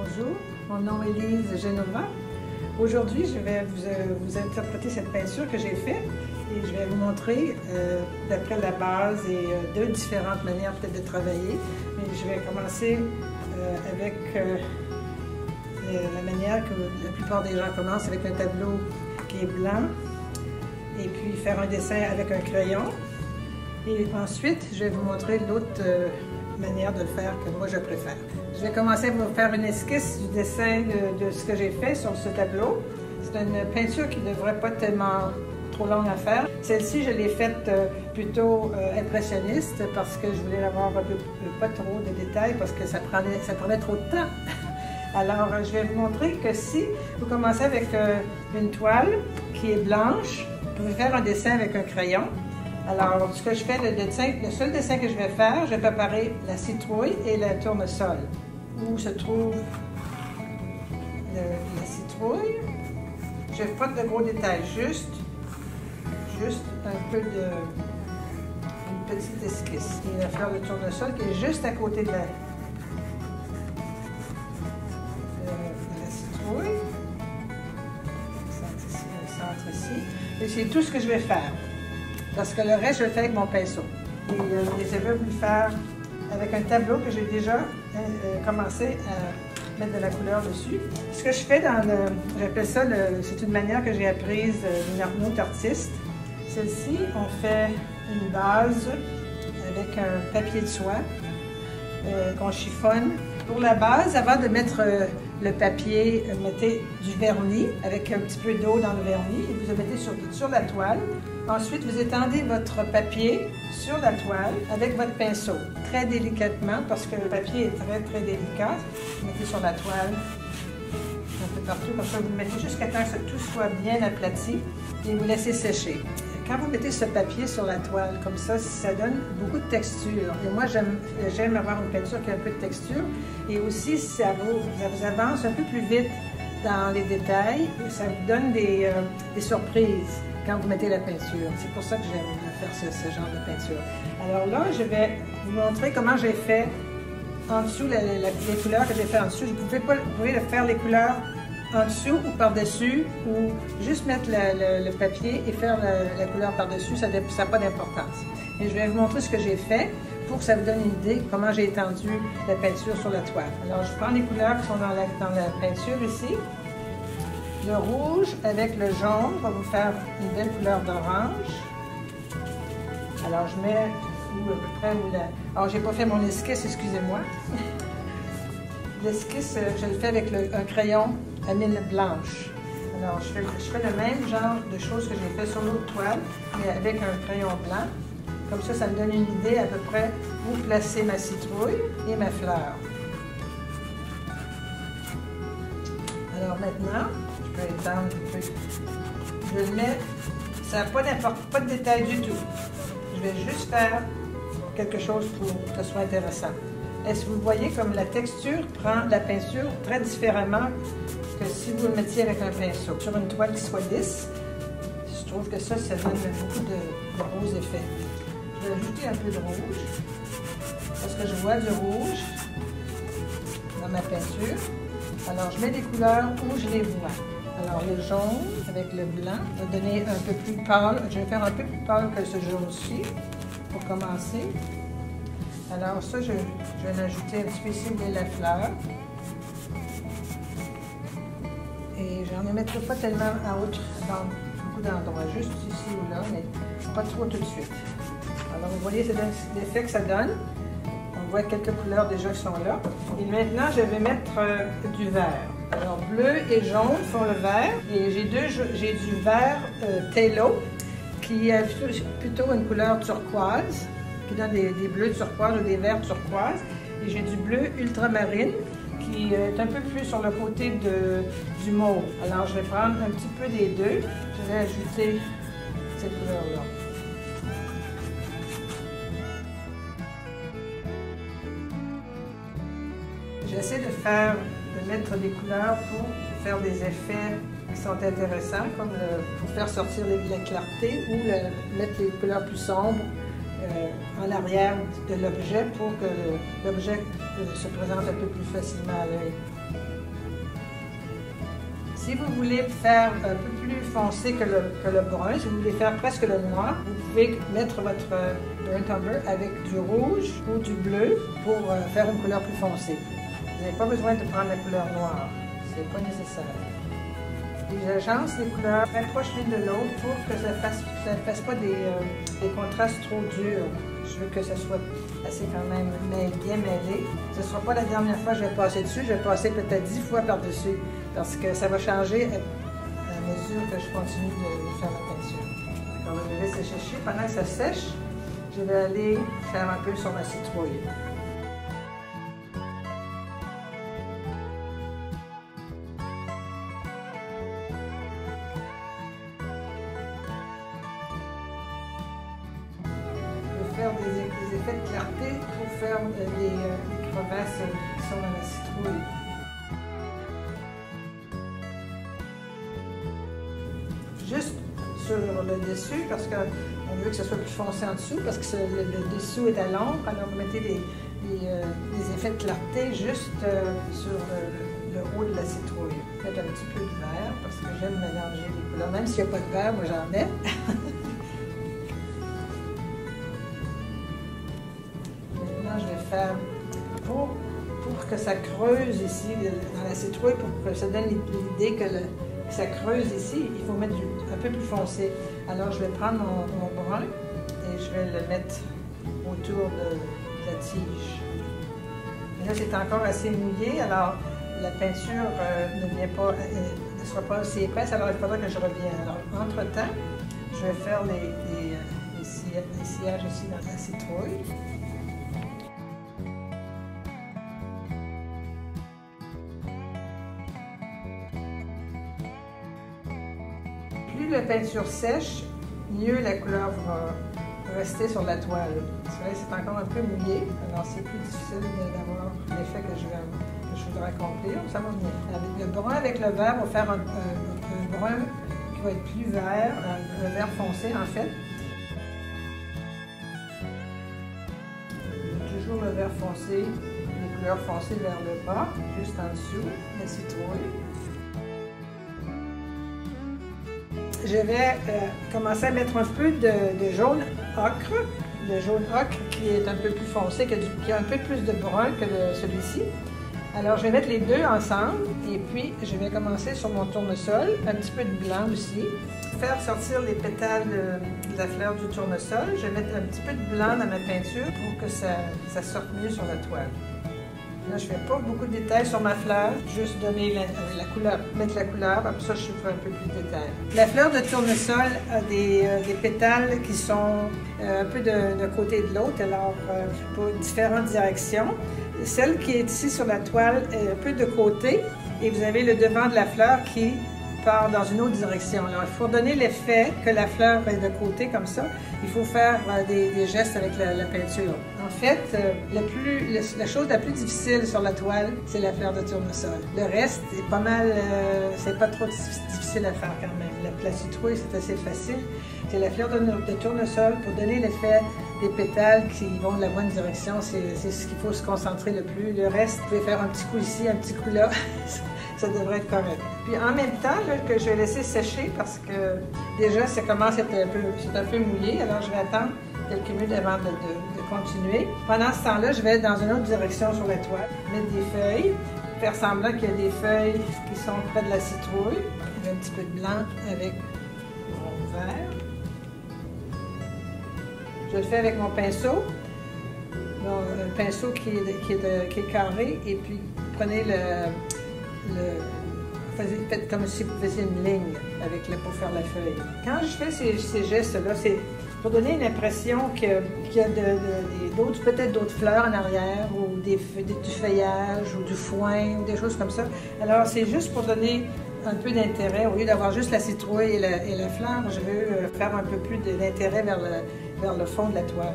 Bonjour, mon nom est Lise Genova. Aujourd'hui, je vais vous interpréter cette peinture que j'ai faite et je vais vous montrer d'après la base et deux différentes manières peut-être de travailler. Mais je vais commencer avec la manière que la plupart des gens commencent, avec un tableau qui est blanc et puis faire un dessin avec un crayon. Et ensuite, je vais vous montrer l'autre manière de le faire que moi je préfère. Je vais commencer par vous faire une esquisse du dessin de ce que j'ai fait sur ce tableau. C'est une peinture qui ne devrait pas tellement trop longue à faire. Celle-ci, je l'ai faite plutôt impressionniste parce que je voulais avoir pas trop de détails parce que ça prenait trop de temps. Alors, je vais vous montrer que si vous commencez avec une toile qui est blanche, vous pouvez faire un dessin avec un crayon. Alors, ce que je fais, le seul dessin que je vais faire, je vais préparer la citrouille et le tournesol. Où se trouve la citrouille. Je ne fais pas de gros détails, juste un peu une petite esquisse. Et la fleur de tournesol qui est juste à côté de la citrouille. Le centre ici. Et c'est tout ce que je vais faire. Parce que le reste, je le fais avec mon pinceau. Et je vais vous le faire avec un tableau que j'ai déjà commencé à mettre de la couleur dessus. Ce que je fais j'appelle ça, c'est une manière que j'ai apprise d'une autre artiste. Celle-ci, on fait une base avec un papier de soie qu'on chiffonne. Pour la base, avant de mettre le papier, mettez du vernis avec un petit peu d'eau dans le vernis et vous le mettez sur la toile. Ensuite, vous étendez votre papier sur la toile avec votre pinceau, très délicatement, parce que le papier est très, très délicat. Vous mettez sur la toile un peu partout, comme ça, vous le mettez jusqu'à temps que tout soit bien aplati et vous laissez sécher. Quand vous mettez ce papier sur la toile, comme ça donne beaucoup de texture. Et moi, j'aime avoir une peinture qui a un peu de texture. Et aussi, ça vous avance un peu plus vite dans les détails. Et ça vous donne des surprises quand vous mettez la peinture. C'est pour ça que j'aime faire ce genre de peinture. Alors là, je vais vous montrer comment j'ai fait en dessous les couleurs que j'ai fait en dessous. Vous pouvez faire les couleurs en dessous ou par-dessus, ou juste mettre le papier et faire la couleur par-dessus, ça n'a pas d'importance. Et je vais vous montrer ce que j'ai fait pour que ça vous donne une idée de comment j'ai étendu la peinture sur la toile. Alors, je prends les couleurs qui sont dans la peinture ici. Le rouge avec le jaune va vous faire une belle couleur d'orange. Alors, je mets à peu près où la... Alors, j'ai pas fait mon esquisse, excusez-moi. L'esquisse, je le fais avec un crayon à mine blanche. Alors, je fais le même genre de choses que j'ai fait sur l'autre toile, mais avec un crayon blanc. Comme ça me donne une idée à peu près où placer ma citrouille et ma fleur. Alors maintenant, je peux étendre un peu. Je le mets, ça n'a pas de détail du tout. Je vais juste faire quelque chose pour que ce soit intéressant. Est-ce que vous voyez comme la texture prend la peinture très différemment que si vous le mettiez avec un pinceau? Sur une toile qui soit lisse, je trouve que ça donne beaucoup de beaux effets. Je vais ajouter un peu de rouge, parce que je vois du rouge dans ma peinture. Alors, je mets des couleurs où je les vois. Alors, le jaune avec le blanc va donner un peu plus pâle. Je vais faire un peu plus pâle que ce jaune-ci, pour commencer. Alors ça, je vais ajouter un petit peu ici de la fleur. Et j'en mettrai pas tellement dans beaucoup d'endroits, juste ici ou là, mais pas trop tout de suite. Alors vous voyez l'effet que ça donne. On voit quelques couleurs déjà qui sont là. Et maintenant, je vais mettre du vert. Alors bleu et jaune font le vert. Et j'ai du vert Telo, qui est plutôt une couleur turquoise, qui donne des bleus turquoise ou des verts turquoise. Et j'ai du bleu ultramarine qui est un peu plus sur le côté du mauve. Alors, je vais prendre un petit peu des deux. Je vais ajouter cette couleur-là. J'essaie de mettre des couleurs pour faire des effets qui sont intéressants, comme pour faire sortir la clarté ou mettre les couleurs plus sombres en arrière de l'objet pour que l'objet se présente un peu plus facilement à l'œil. Si vous voulez faire un peu plus foncé que le brun, si vous voulez faire presque le noir, vous pouvez mettre votre burnt umber avec du rouge ou du bleu pour faire une couleur plus foncée. Vous n'avez pas besoin de prendre la couleur noire, c'est pas nécessaire. Et j'agence les couleurs très proches l'une de l'autre pour que ça ne fasse pas des contrastes trop durs. Je veux que ça soit assez quand même bien mêlé. Ce ne sera pas la dernière fois que je vais passer dessus, je vais passer peut-être 10 fois par-dessus parce que ça va changer à mesure que je continue de faire la peinture. Alors, je vais laisser sécher. Pendant que ça sèche, je vais aller faire un peu sur ma citrouille. Faire des effets de clarté pour faire les crevasses qui sont dans la citrouille. Juste sur le dessus, parce qu'on veut que ce soit plus foncé en dessous, parce que le dessous est à l'ombre, alors vous mettez des effets de clarté juste sur le haut de la citrouille. Faites un petit peu de vert, parce que j'aime mélanger les couleurs. Même s'il n'y a pas de vert, moi j'en mets. Je vais faire pour que ça creuse ici dans la citrouille, pour que ça donne l'idée que ça creuse ici, il faut mettre un peu plus foncé. Alors je vais prendre mon brun et je vais le mettre autour de la tige. Et là c'est encore assez mouillé, alors la peinture ne sera pas assez épaisse, alors il faudra que je revienne. Alors entre-temps, je vais faire les sillages ici dans la citrouille. Plus la peinture sèche, mieux la couleur va rester sur la toile. Celui-là, c'est encore un peu mouillé, alors c'est plus difficile d'avoir l'effet que je voudrais accomplir. Ça va venir. Avec le brun avec le vert, on va faire un brun qui va être plus vert, un vert foncé en fait. Toujours le vert foncé, les couleurs foncées vers le bas, juste en dessous, la citrouille. Je vais commencer à mettre un peu de jaune ocre, le jaune ocre qui est un peu plus foncé, qui a un peu plus de brun que celui-ci. Alors je vais mettre les deux ensemble et puis je vais commencer sur mon tournesol, un petit peu de blanc aussi. Faire sortir les pétales de la fleur du tournesol, je vais mettre un petit peu de blanc dans ma peinture pour que ça sorte mieux sur la toile. Là, je ne fais pas beaucoup de détails sur ma fleur, juste donner la couleur, mettre la couleur, après ça, je ferai un peu plus de détails. La fleur de tournesol a des pétales qui sont un peu d'un côté et de l'autre, alors pour différentes directions. Celle qui est ici sur la toile est un peu de côté et vous avez le devant de la fleur qui part dans une autre direction. Alors, il faut donner l'effet que la fleur est de côté comme ça. Il faut faire des gestes avec la peinture. En fait, la chose la plus difficile sur la toile, c'est la fleur de tournesol. Le reste est pas mal, c'est pas trop difficile à faire quand même. La citrouille, c'est assez facile. C'est la fleur de tournesol pour donner l'effet des pétales qui vont de la bonne direction. C'est ce qu'il faut se concentrer le plus. Le reste, vous pouvez faire un petit coup ici, un petit coup là. Ça devrait être correct. Puis en même temps, là, que je vais laisser sécher parce que déjà, ça commence à être un peu mouillé. Alors, je vais attendre quelques minutes avant de continuer. Pendant ce temps-là, je vais dans une autre direction sur la toile, mettre des feuilles, faire semblant qu'il y a des feuilles qui sont près de la citrouille. Un petit peu de blanc avec mon vert. Je le fais avec mon pinceau. Un pinceau qui est carré et puis prenez faites comme si vous faisiez une ligne pour faire la feuille. Quand je fais ces gestes-là, c'est pour donner une impression qu'il y a peut-être d'autres fleurs en arrière ou du feuillage ou du foin ou des choses comme ça. Alors, c'est juste pour donner un peu d'intérêt. Au lieu d'avoir juste la citrouille et la fleur, je veux faire un peu plus d'intérêt vers le fond de la toile.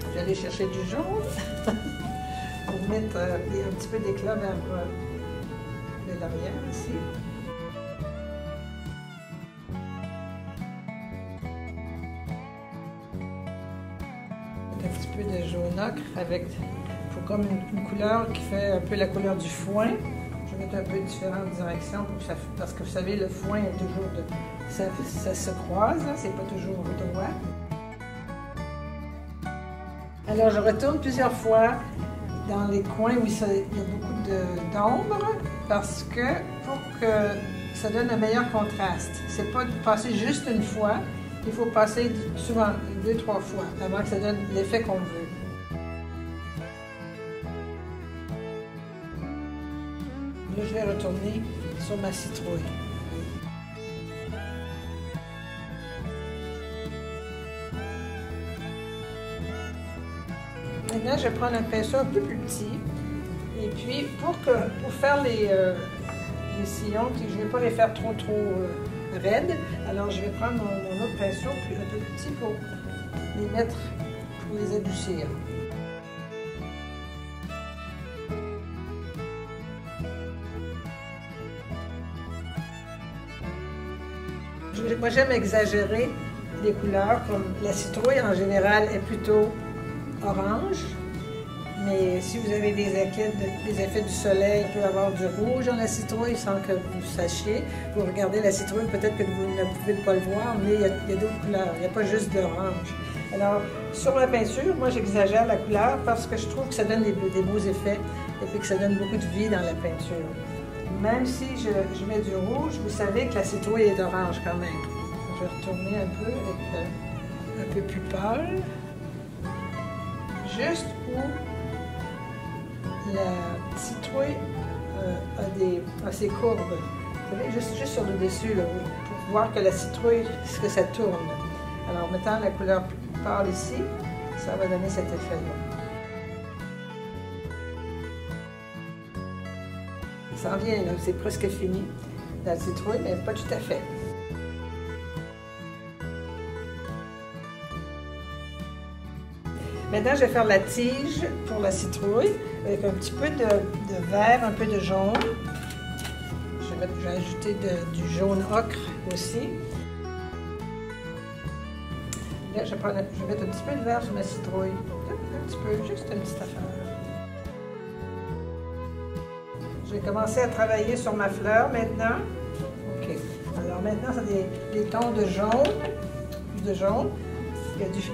Je vais aller chercher du jaune pour mettre un petit peu d'éclat vers l'arrière ici. Un petit peu de jaune ocre pour comme une couleur qui fait un peu la couleur du foin. Je vais mettre un peu différentes directions parce que vous savez, le foin est toujours ça se croise, c'est pas toujours droit. Alors je retourne plusieurs fois dans les coins où il y a beaucoup d'ombre parce que pour que ça donne un meilleur contraste. C'est pas de passer juste une fois, il faut passer souvent 2-3 fois avant que ça donne l'effet qu'on veut. Là, je vais retourner sur ma citrouille. Maintenant, je vais prendre un pinceau un peu plus petit. Et puis, pour faire les sillons, je ne vais pas les faire trop raides, alors je vais prendre mon autre pinceau un peu plus petit pour les mettre, pour les adoucir. Moi, j'aime exagérer les couleurs, comme la citrouille en général est plutôt orange, mais si vous avez des effets du soleil, il peut y avoir du rouge dans la citrouille sans que vous sachiez. Vous regardez la citrouille, peut-être que vous ne pouvez pas le voir, mais il y a d'autres couleurs, il n'y a pas juste d'orange. Alors, sur ma peinture, moi j'exagère la couleur parce que je trouve que ça donne des beaux effets et puis que ça donne beaucoup de vie dans la peinture. Même si je mets du rouge, vous savez que la citrouille est orange quand même. Je vais retourner un peu avec un peu plus pâle. Juste où la citrouille a ses courbes. Vous savez, juste sur le dessus, là, pour voir que la citrouille, que ça tourne. Alors, mettant la couleur plus pâle ici, ça va donner cet effet-là. Ça en vient, là, c'est presque fini, la citrouille, mais pas tout à fait. Maintenant, je vais faire la tige pour la citrouille avec un petit peu de vert, un peu de jaune. Je vais ajouter du jaune ocre aussi. Là, je vais mettre un petit peu de vert sur ma citrouille. Un petit peu, juste une petite affaire. Je vais commencer à travailler sur ma fleur maintenant. OK. Alors maintenant, c'est des tons de jaune. Il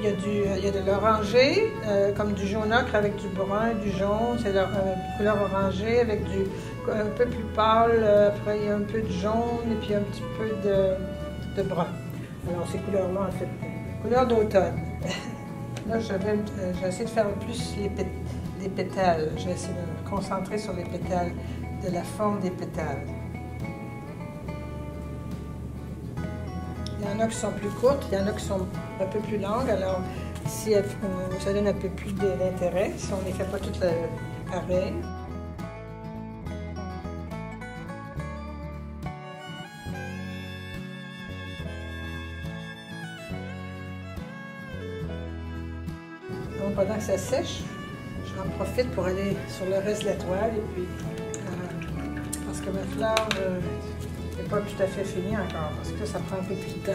y a de l'orangé, comme du jaune ocre avec du brun, du jaune. C'est la couleur orangée avec un peu plus pâle. Après, il y a un peu de jaune et puis un petit peu de brun. Alors, ces couleurs-là, en fait, couleur d'automne. Là, je vais essayer de faire plus les pétales. Je vais essayer de me concentrer sur les pétales, de la forme des pétales. Il y en a qui sont plus courtes, il y en a qui sont un peu plus longues. Alors, si ça donne un peu plus d'intérêt, si on ne les fait pas toutes pareilles. Donc, pendant que ça sèche, j'en profite pour aller sur le reste de la toile. Et puis, parce que ma fleur n'est pas tout à fait finie encore, parce que ça prend un peu plus de temps.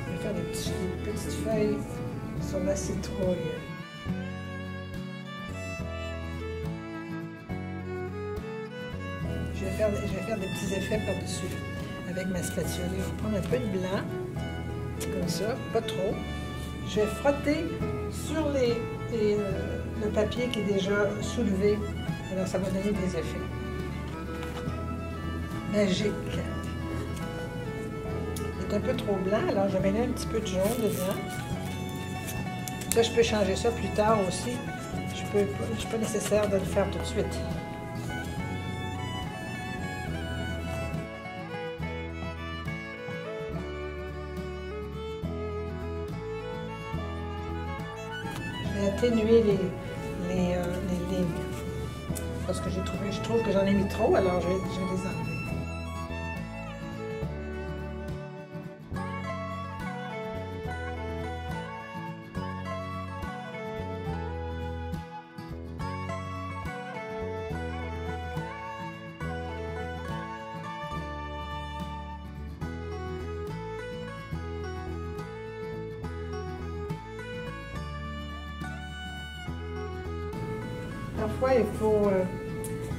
Je vais faire des petites feuilles sur la citrouille. Je vais faire des petits effets par-dessus avec ma spatule. Je vais prendre un peu de blanc, comme ça, pas trop. Je vais frotter sur le papier qui est déjà soulevé. Alors, ça va donner des effets magiques. Il est un peu trop blanc, alors je vais mettre un petit peu de jaune dedans. Ça, je peux changer ça plus tard aussi. Je suis pas nécessaire de le faire tout de suite. Je vais atténuer les lignes. Parce que je trouve que j'en ai mis trop, alors je vais les enlever. Parfois,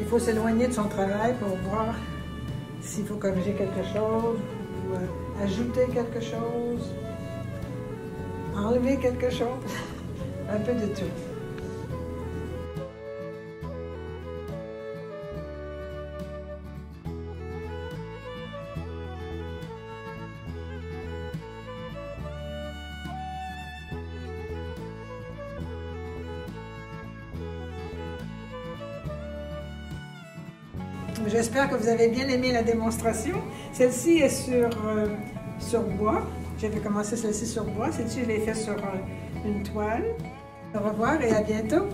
il faut s'éloigner de son travail pour voir s'il faut corriger quelque chose, ou ajouter quelque chose, enlever quelque chose, un peu de tout. J'espère que vous avez bien aimé la démonstration. Celle-ci est sur bois. J'avais commencé celle-ci sur bois. Celle-ci, je l'ai fait sur une toile. Au revoir et à bientôt.